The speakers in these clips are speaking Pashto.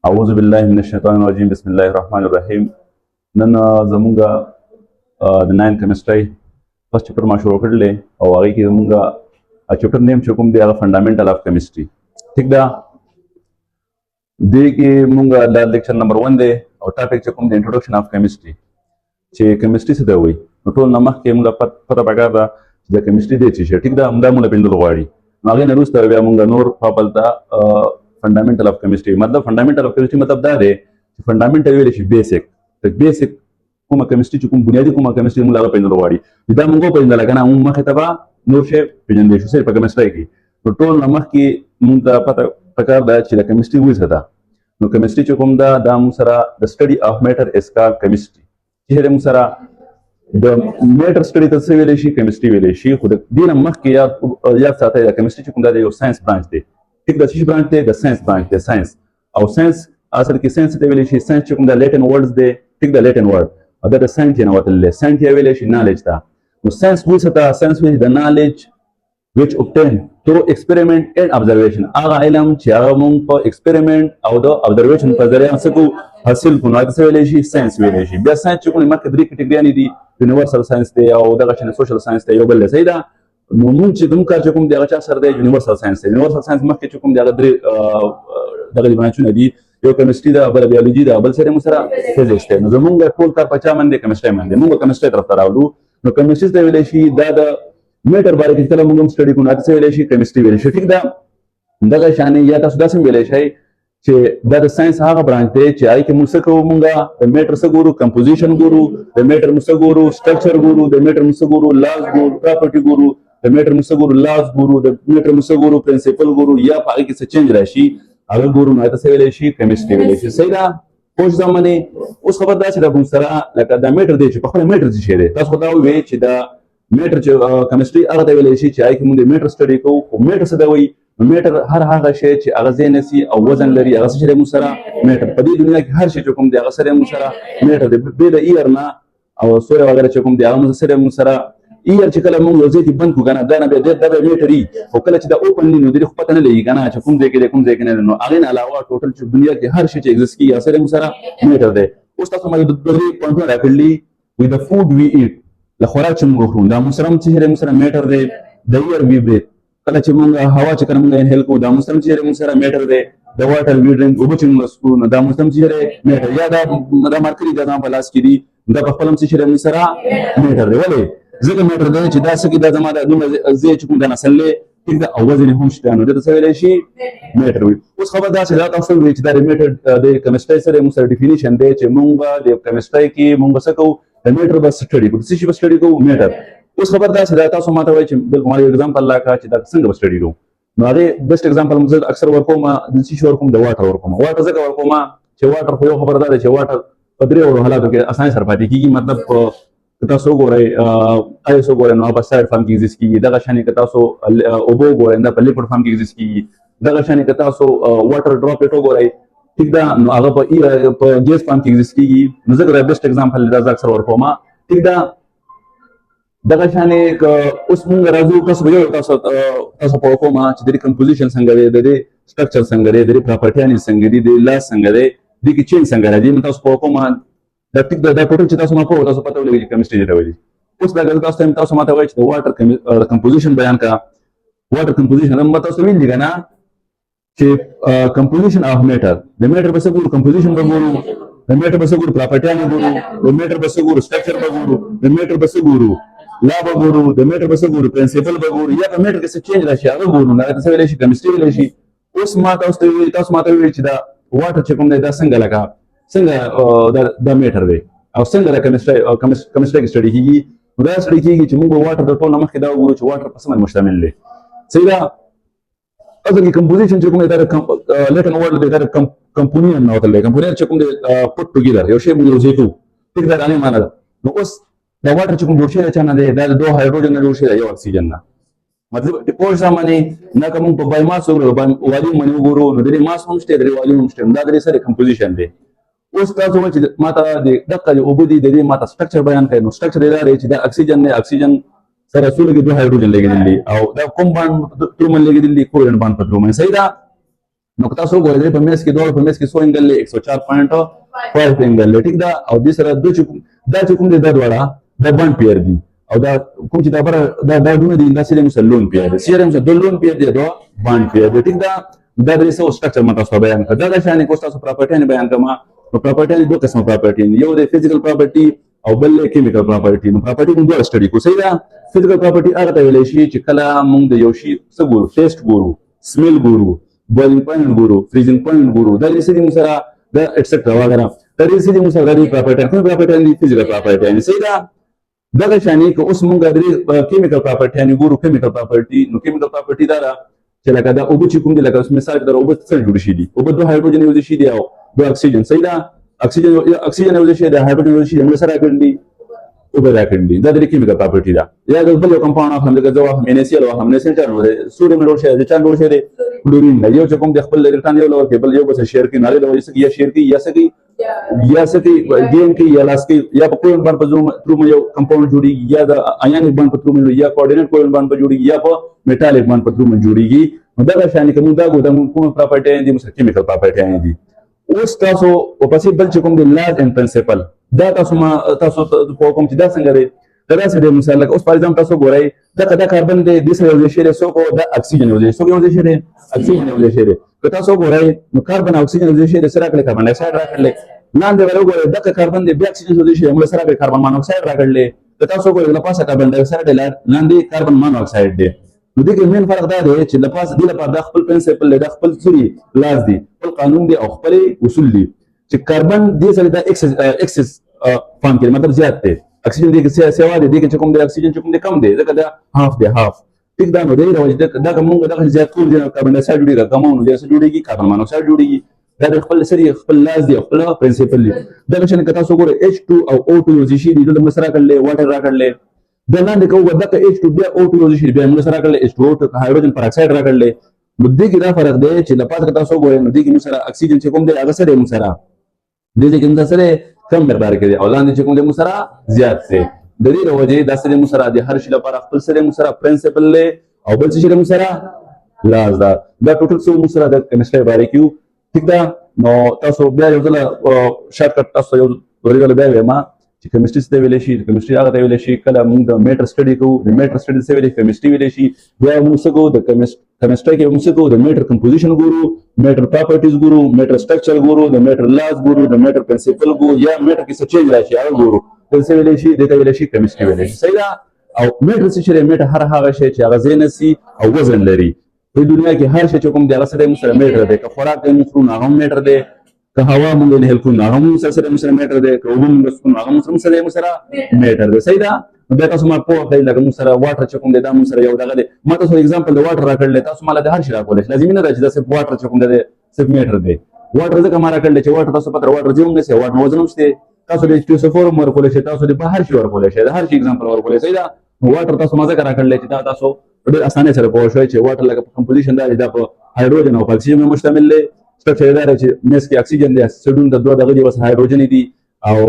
اعوذ بالله من الشیطان الرجیم بسم الله الرحمن الرحیم نن زمونږه د 9 کیمستري فرست چپټر ما شروع کړل او هغه کې زمونږه چپټر نیم چې کوم دی هغه فندامنټل اف کیمستري ٹھیک ده دې کې مونږه د لیکچر نمبر 1 دی او ټاپک چې کوم دی انټروډکشن اف کیمستري چې کیمستري څه دی وایي نو ټول نمخ کې مونږه پته پکار ده چې د کیمستري دی چې ټھیک ده همدا مونږ پیندل غواړي هغه نه وروسته بیا مونږ نور خپلتا فندامنټل اف کیمستري مطلب فندامنټل اف کیمستري مطلب دا دی چې فندامنټل ویل شي بیسیک د بیسیک کومه کیمستري چې کوم بنیادی کومه کیمستري موږ هغه پیژندل غواړي دا موږ پیژندل کنه موږ مخه ته به نور شی پیژندل شو په کیمستري کې نو ټول مخ کې موږ ته پته پکار ده چې د کیمستري وایي څه ده نو کیمستري چې کوم دا موږ سره د سټډي اف میټر اس کال کیمستري چې موږ سره د میټر سټډي ته څه ویل شي کیمستري ویل شي خو د دې مخ کې یاد ساتئ د کیمستري چې کوم دا یو ساينس برانچ دی ٹھیک ده څه برانچ دی د ساينس برانچ دی ساينس او ساينس اصل کې ساينس ته ویل شي ساينس چې کوم د لیټن ورډز دی ٹھیک ده لیټن ورډ او دا د ساينس نه وتل ساينس یې ویل شي نالج دا نو ساينس وایي څه دا ساينس وایي د نالج which obtained through experiment and observation هغه علم چې هغه مونږ په ایکسپریمنٹ او د observation په ذریعه څه کو حاصل کو نو څه ویل شي ساينس ویل شي بیا ساينس چې کوم مکه درې کټګریانې دي یونیورسل ساينس دی او دغه شنه سوشل ساينس دی یو بل څه دا نو موږ چې کوم کار چې کوم دغه چا سره دی یونیورسل ساينس دی یونیورسل ساينس مکه چې کوم دغه درې دغه برانچونه دي یو کیمستري دا بل بیولوژي دا بل سره مسره فزیکس دی نو زمونږ ټول کار په چا باندې کیمستري باندې موږ کیمستري طرف ته راوړو نو کیمستري ته ویل شي دا د میټر باندې چې کله موږ سټډي کوو نو څه ویل شي کیمستري ویل شي ټیک ده دغه شانې یا تاسو داسې ویل شي چې دا د ساينس هغه برانچ دی چې هغه کې موږ څه کوو موږ د میټر څه ګورو کمپوزیشن ګورو د میټر موږ څه ګورو سټرکچر ګورو د میټر موږ څه ګورو لاز ګورو پراپرټي ګورو د میټر موږ څه ګورو لاز ګورو د میټر موږ څه ګورو پرنسپل ګورو یا په هغه کې څه چینج راشي هغه ګورو نو تاسو ویل شي کیمستري ویل شي صحیح ده اوس زمانه اوس خبر دا چې د کوم سره لکه د میټر دی چې په خپل میټر څه شي دی تاسو خو دا وایي چې دا میټر چې کیمستري هغه دی ویل شي چې هغه کې موږ د میټر سټډي کوو خو میټر څه دی وایي میټر هر هغه شی چې هغه ځای نسی او وزن لري هغه څه موږ سره میټر په دې دنیا کې هر شی چې کوم دی هغه سره موږ سره میټر دی به د ایر نه او سوره وغیرہ چې کوم دی هغه موږ سره ایر چې کله موږ یو ځای کې بند کو کنه دا نه به د میټري او کله چې دا اوپن نه نو د خپل نه لګي کنه چې کوم ځای کې کوم ځای کې نه نو هغه نه علاوه ټوټل چې دنیا کې هر شی چې ایگزیست کیږي سره موږ سره میټر دی اوس تاسو مې د درې پوینټونه راکړلې with the food we eat له خوراک چې موږ خورو دا موږ سره میټر دی د ایر وی بریث کله چې موږ هوا چې کوم انهیل کوو دا موږ سره میټر دی د واټر وی ډرینک او چې موږ سکو نو دا موږ میټر یا دا مارکري دا ځان په لاس کې دي دا په خپل چې موږ سره میټر دی ولې ځکه میټر دی چې دا څه کې دا زما د دومره زی چې کوم د نسل له ټیک دا اوازې نه هم شته نو دا څه ویل شي میټر وي اوس خبر دا چې دا تاسو وی چې دا میټر د کیمستري سره موږ سره ډیفینیشن دی چې موږ د کیمستري کې موږ څه کوو د میټر بس سټډي کوو څه شي بس سټډي کوو میټر اوس خبر دا چې دا تاسو ماته وایي چې بالکل مالي एग्जांपल لاکه چې دا څنګه بس سټډي کوو نو دا بیسټ एग्जांपल موږ اکثر ورکوم د څه شي ورکوم د واټر ورکوم واټر څنګه ورکوم چې واټر خو یو خبردار دی چې واټر په درې حالاتو کې اسانه سره پاتې کیږي مطلب تاسو ګورئ تاسو ګورئ نو په سایډ فارم کې ایگزیست کیږي دغه شانې که تاسو اوبو ګورئ دا په لیکوډ فارم کې ایگزیست کیږي دغه شانې که تاسو واټر ډراپلیټ وګورئ ټیک ده نو هغه په ګیس فارم کې ایگزیست کیږي نو زه دا بیسټ एग्जांपल دا اکثر ورکوم ټیک ده دغه شانې اوس موږ راځو تاسو په کومه چې د کمپوزیشن څنګه دی د سټرکچر څنګه دی د پراپرټیانې څنګه دي د لاس څنګه دی د چین څنګه دی تاسو په کومه دا ټیک دا ټوټل چې تاسو ما په تاسو پته ولګي کیمستري دی وایي اوس دا تاسو ماته وایي چې واټر کمپوزیشن بیان کا واټر کمپوزیشن هم تاسو ویل دي کنه چې کمپوزیشن اف میټر د میټر په څیر کمپوزیشن وګورو د میټر په څیر پراپرټیانې وګورو د میټر په څیر سټرکچر وګورو د میټر په څیر لا وګورو د میټر په څیر پرنسپل وګورو یا په میټر کې څه چینج راشي هغه وګورو دا څه ویل شي کیمستري ویل شي اوس ما تاسو ماته ویل چې دا واټر چې کوم دی دا څنګه لګا څنګه دا میټر دی او څنګه د کیمستري کې سټډي کیږي دا سټډي کیږي چې موږ واټر د ټول مخکې دا وګورو چې واټر په څه باندې مشتمل دی صحیح ده اصل کې کمپوزیشن چې کوم دی دا لیټن ورډ دی دا کمپونیان نه وتل دی کمپونیان چې کوم دی پټ ټوګیدر یو شی موږ روزي کوو ټیک دا نه معنا ده نو اوس دا واټر چې کوم جوړ شوی چانه دی دا دوه هایدروجن نه جوړ شوی یو اکسیجن نه مطلب د پوه ځمانه نه کوم په بای ماس وګورو والیوم باندې وګورو نو د ماس هم شته د والیوم هم شته دا د سره کمپوزیشن دی اوس تاسو چې ماته د دغه اوبو دي د ماته سټرکچر بیان کړي نو سټرکچر دی چې دا اکسیجن نه اکسیجن سره څو لګي دوه هایدروجن لګیدل دي او دا کوم باندې ترومن لګیدل دي کوولنت باندې په ترومن صحیح ده نو که تاسو وګورئ په میس کې دوه په میس کې 100 انګل 104.5 انګل ټیک دا او د سره د دا چې کوم دي دا دواړه د باند پیر دي او دا کوم چې دا بر دا دونه دي دا سره مسلون پیر دي سره مسلون پیر دي دا باند پیر دي ټیک دا دا د ریسورس سټرکچر ماته بيان کړه دا د شان کوستا پراپرټي نه بیان کما نو پراپرټي دوه قسمه پراپرټي یو د فزیکل پراپرټي او بل کیمیکل پراپرټي نو پراپرټي موږ سټډي کو صحیح ده فزیکل پراپرټي هغه ته ویل شي چې کله موږ د یو شی څه ګورو ټیسټ ګورو سمیل ګورو boiling point ګورو freezing point ګورو دا لسه دي مسره دا ایټسټرا وغیرہ دا لسه دي مسره د پراپرټي کوم پراپرټي دي فزیکل پراپرټي نه صحیح ده دا شانې که اوس مونږ د کیمیکل پراپرټي نه ګورو کیمیکل پراپرټي نو کیمیکل پراپرټي دا چې لکه دا او چې کوم دي لکه اوس مثال در او څه جوړ شي دي او دوه هایدروجن یوز شي دي او دوه اکسیجن صحیح ده اکسیجن یوز شي د هایدروجن یوز شي موږ سره کړی او به راکړي دا د کیمیکل پراپرټي ده یا د بل کمپاوند اخلم لکه زو هم NaCl او هم NaCl چا سوډیم ډول شي د چا ډول شي کلورین دا یو چې کوم د خپل الکترون یو لور کې بل یو بس شیر کې ناله لور یا شیر کې یا سکی گیم کې یا لاس کې یا په کوم باندې په تروم یو کمپاوند جوړیږي یا د ایونیک باندې په تروم یا کوارډینیټ کوم باندې جوړیږي یا په میټالیک باندې په تروم جوړیږي نو دا شان کې موږ دا ګو کوم پراپرټي دي مسله کیمیکل پراپرټي دي اوس تاسو او پسې بل چې کوم د لاز ان پرنسپل دا تاسو په کوم چې دا څنګه دی دا څه دی مثال لکه اوس پر ایگزامپل تاسو ګورئ دا کاربن دی د سره یو شی سو کو دا اکسیجن یو شی یو شی دی اکسیجن یو شی دی که تاسو ګورئ نو کاربن اکسیجن یو شی سره کله کاربن ډای اکساید راکړل لاندې ورغورئ دا کاربن دی بیا اکسیجن یو شی موږ سره کاربن مونو اکساید راکړل که تاسو ګورئ د پاسه کاربن ډای اکساید دی لاندې کاربن مونو اکساید دی نو دغه مین فرق دا دی چې د پاسه دی لپاره د خپل پرنسپل د خپل سوري لاز دی خپل قانون دی او خپل اصول دي چې کاربن دې سره د ایکسس فهم کې مطلب زیات دی اکسیجن دې کې سیوا دي چې کوم د اکسیجن چې کوم د کم دی ځکه دا هاف دی هاف ټیک دا نو دی راوځي دا کوم دا زیات کوم دی کاربن ډای اکساید جوړیږي کوم نو دې سره جوړیږي کاربن مونو اکساید جوړیږي دا د خپل سری خپل لاز دی خپل پرنسپل دی دا چې کتا سو ګوره H2 او O2 یو شي دي د مسره کړل واټر را کړل دا لاندې کوو دا H2 بیا O2 یو شي بیا مسره کړل H2O هایدروجن پر اکساید را کړل نو دې کې دا فرق دی چې لپاره کتا سو ګوره نو دې کې مسره اکسیجن چې کوم دی هغه سره مسره دې کې مسره کم مقدار کې دی او لاندې چې کوم دی مسره زیات دی د دې وجه دا سره مسره دی هر شي لپاره خپل سره مسره پرنسپل له او بل څه مسره لاز دا ټوټل څو مسره د کیمستري باره کې ٹھیک ده نو تاسو بیا یو ځل شارټ کټ تاسو یو ورغله بیا ما چې کیمستري څه ویل شي کیمستري هغه ویل شي کله موږ د میټر سټډي کوو د میټر سټډي څه ویل کیمستري ویل شي بیا موږ څه کوو د کیمستري کې موږ څه کوو د میټر کمپوزیشن ګورو میټر پراپرټیز ګورو میټر سټرکچر ګورو د میټر لاز ګورو د میټر پرنسپل ګورو یا میټر کې څه چینج راشي هغه ګورو د څه ویل شي د ویل شي کیمستري ویل شي صحیح ده او میټر څه شي میټر هر هغه شی چې هغه زینسي او وزن لري په دنیا کې هر شی چې کوم دی هغه سره مسره میټر دی که خوراک دی مسرو هغه میټر دی که هوا مونږ نه هلکو هغه مسره میټر دی که اوبه مونږ سکو هغه مسره میټر دی صحیح ده بیا تاسو ما په خپل لکه مسره واټر چې کوم دی دا مسره یو دغه دی ما تاسو ایگزامپل د واټر راکړل تاسو مال د هر شي راکولای لازم نه دی چې دا صرف واټر چې کوم دی صرف میټر دی واټر ځکه ما راکړل چې واټر تاسو پته واټر زیوم نه سي واټر وزن هم شته تاسو د H2SO4 ورکولای شئ تاسو د په هر شي ورکولای شئ د هر شي ایگزامپل ورکولای صحیح ده واټر تاسو ما ځکه راکړل چې دا تاسو ډېر اسانه سره پوه شئ چې واټر لکه کمپوزیشن دا د هایدروجن او اکسیجن مشتمل دی سټرکچر دا چې میس کې اکسیجن دی سډون د دوه دغه دی بس هایدروجن دی او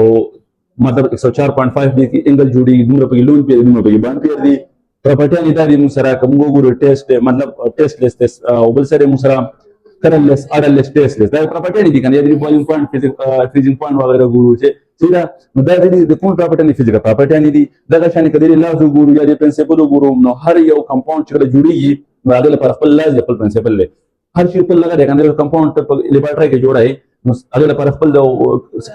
مطلب 104.5 دی کې انګل جوړي دومره په لون په دومره په باندې پیر دی پراپرټي نه دا موږ سره کوم ګورو ټیسټ مطلب ټیسټ لیس او بل سره موږ سره کرل لیس اډل لیس ټیسټ لیس دا پراپرټي دي کنه د بویلینګ پوینټ فریزینګ پوینټ وغیرہ ګورو چې سیدا نو دا د کوم پراپرټي نه فزیکل پراپرټي نه دي دا شان کړي لاز ګورو یا د پرنسپل ګورو نو هر یو کمپاوند چې جوړیږي هغه لپاره خپل لاز خپل پرنسپل له هر شي په لګا دی کنه کمپاوند په لیبارټری کې جوړای نو هغه لپاره خپل د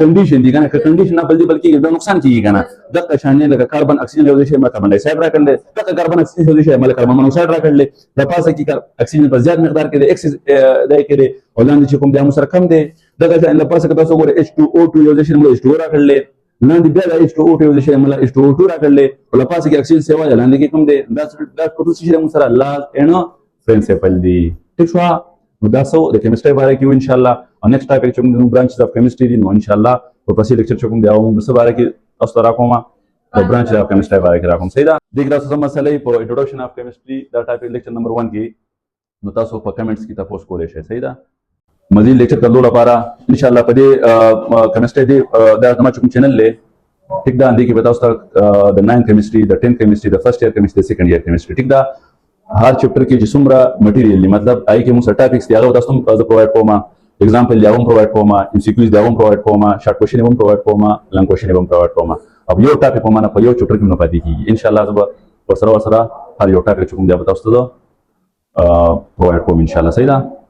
کنډیشن دي کنه کنډیشن نه بلکې د نقصان کیږي کنه د قشانه لکه کاربن اکسیجن یو شی ماته باندې سایډ راکړل د کاربن اکسیجن یو شی مال کاربن مونوکساید راکړل د پاسه کې اکسیجن په زیات مقدار کې د ایکسس دای کې دی ولاندې چې کوم د سره کم دی دغه ځای د پاسه کې تاسو ګوره H2O2 یو شی مل H2O راکړل لاندې بیا د H2O2 یو شی مل H2O2 راکړل او د پاسه کې اکسیجن سیوا لاندې کې کوم دی دا ټول شي د سره لاز اینو پرنسپل دی ټیک شو نو دا سو د کیمستري باره کې ان شاء الله او نیکسټ ټاپک چې موږ برانچز اف کیمستري دي نو ان شاء الله په پسې لیکچر چې کوم دی او موږ سره باره کې تاسو راکوم د برانچز اف کیمستري باره کې راکوم صحیح ده دغه تاسو مسلې په انټروډکشن اف کیمستري دا ټاپک لیکچر نمبر 1 کې نو تاسو په کمنټس کې تاسو کولای شئ صحیح ده مزید لیکچر کولو لپاره ان شاء الله په دې کیمستري دی دا زما کوم چینل له ټیک دا اندې کې به تاسو د 9 کیمستري د 10 کیمستري د فرست ایئر کیمستري د سیکنډ ایئر کیمستري ټیک دا هر چپټر کې چې څومره مټیریل مطلب آی کې موږ ټاپکس دی هغه تاسو ته پرووایډ کوم एग्जांपल دی هغه پرووایډ کوم MCQs دی هغه پرووایډ کوم شارټ کوېشن هم پرووایډ کوم لانګ کوېشن هم پرووایډ کوم او یو ټاپک په معنا په یو چپټر کې نه پاتې کیږي ان شاء الله زه به ورسره هر یو ټاپک چې کوم دی به تاسو ته پرووایډ کوم ان شاء الله صحیح ده